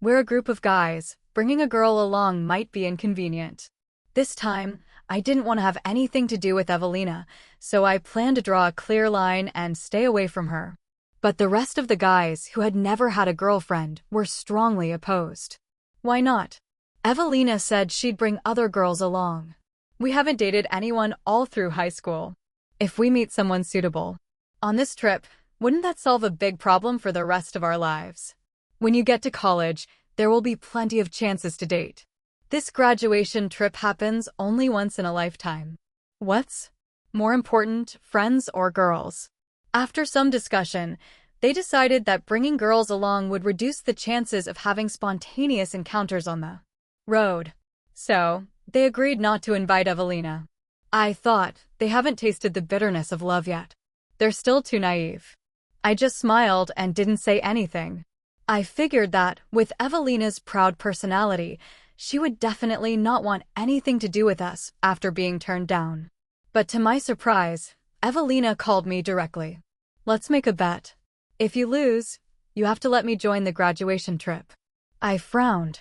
We're a group of guys. Bringing a girl along might be inconvenient. This time, I didn't want to have anything to do with Evelina, so I planned to draw a clear line and stay away from her. But the rest of the guys, who had never had a girlfriend, were strongly opposed. Why not? Evelina said she'd bring other girls along. We haven't dated anyone all through high school. If we meet someone suitable on this trip, wouldn't that solve a big problem for the rest of our lives? When you get to college, there will be plenty of chances to date. This graduation trip happens only once in a lifetime. What's more important, friends or girls? After some discussion, they decided that bringing girls along would reduce the chances of having spontaneous encounters on the road. So, they agreed not to invite Evelina. I thought, they haven't tasted the bitterness of love yet. They're still too naive. I just smiled and didn't say anything. I figured that, with Evelina's proud personality, she would definitely not want anything to do with us after being turned down. But to my surprise, Evelina called me directly. Let's make a bet. If you lose, you have to let me join the graduation trip. I frowned.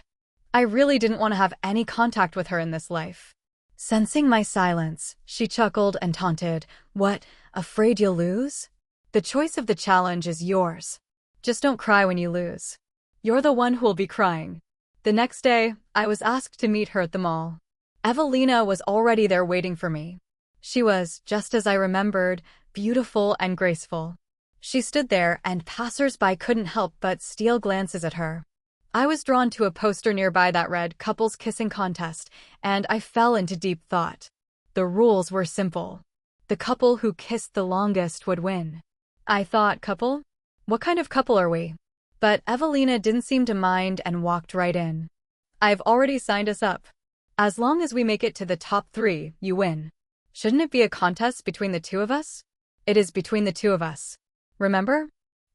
I really didn't want to have any contact with her in this life. Sensing my silence, she chuckled and taunted, "What, afraid you'll lose? The choice of the challenge is yours. Just don't cry when you lose. You're the one who'll be crying." The next day, I was asked to meet her at the mall. Evelina was already there waiting for me. She was, just as I remembered, beautiful and graceful. She stood there, and passers-by couldn't help but steal glances at her. I was drawn to a poster nearby that read "Couples Kissing Contest," and I fell into deep thought. The rules were simple. The couple who kissed the longest would win. I thought, couple? What kind of couple are we? But Evelina didn't seem to mind and walked right in. "I've already signed us up. As long as we make it to the top 3, you win. Shouldn't it be a contest between the two of us? It is between the two of us. Remember?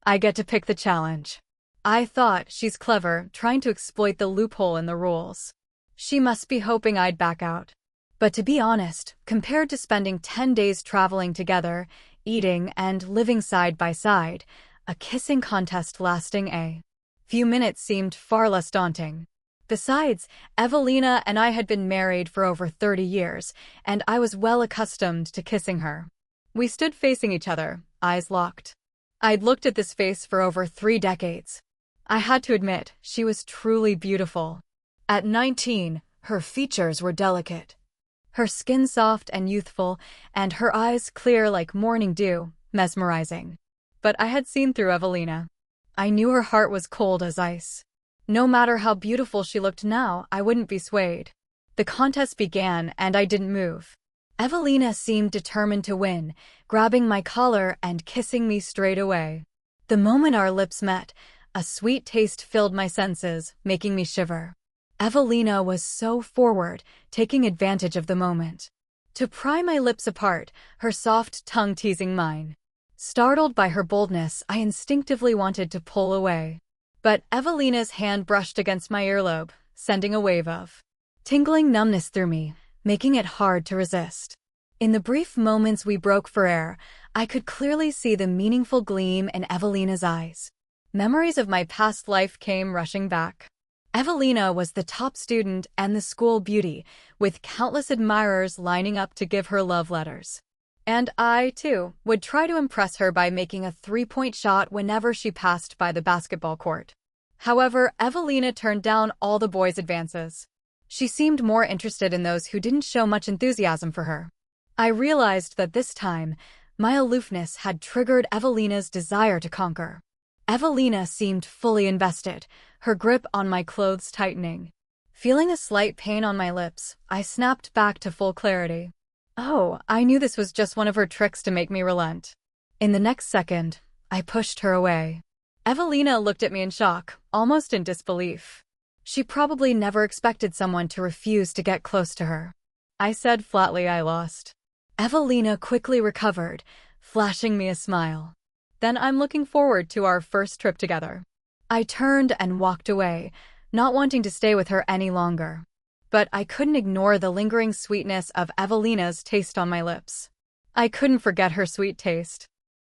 I get to pick the challenge." I thought, she's clever, trying to exploit the loophole in the rules. She must be hoping I'd back out. But to be honest, compared to spending 10 days traveling together, eating and living side by side, a kissing contest lasting a few minutes seemed far less daunting. Besides, Evelina and I had been married for over 30 years, and I was well accustomed to kissing her. We stood facing each other, eyes locked. I'd looked at this face for over 3 decades. I had to admit, she was truly beautiful. At 19, her features were delicate. Her skin soft and youthful, and her eyes clear like morning dew, mesmerizing. But I had seen through Evelina. I knew her heart was cold as ice. No matter how beautiful she looked now, I wouldn't be swayed. The contest began, and I didn't move. Evelina seemed determined to win, grabbing my collar and kissing me straight away. The moment our lips met, a sweet taste filled my senses, making me shiver. Evelina was so forward, taking advantage of the moment. To pry my lips apart, her soft tongue teasing mine. Startled by her boldness, I instinctively wanted to pull away. But Evelina's hand brushed against my earlobe, sending a wave of tingling numbness through me, making it hard to resist. In the brief moments we broke for air, I could clearly see the meaningful gleam in Evelina's eyes. Memories of my past life came rushing back. Evelina was the top student and the school beauty, with countless admirers lining up to give her love letters. And I, too, would try to impress her by making a 3-point shot whenever she passed by the basketball court. However, Evelina turned down all the boys' advances. She seemed more interested in those who didn't show much enthusiasm for her. I realized that this time, my aloofness had triggered Evelina's desire to conquer. Evelina seemed fully invested, her grip on my clothes tightening. Feeling a slight pain on my lips, I snapped back to full clarity. Oh, I knew this was just one of her tricks to make me relent. In the next second, I pushed her away. Evelina looked at me in shock, almost in disbelief. She probably never expected someone to refuse to get close to her. I said flatly I lost. Evelina quickly recovered, flashing me a smile. "Then I'm looking forward to our first trip together." I turned and walked away, not wanting to stay with her any longer. But I couldn't ignore the lingering sweetness of Evelina's taste on my lips. I couldn't forget her sweet taste.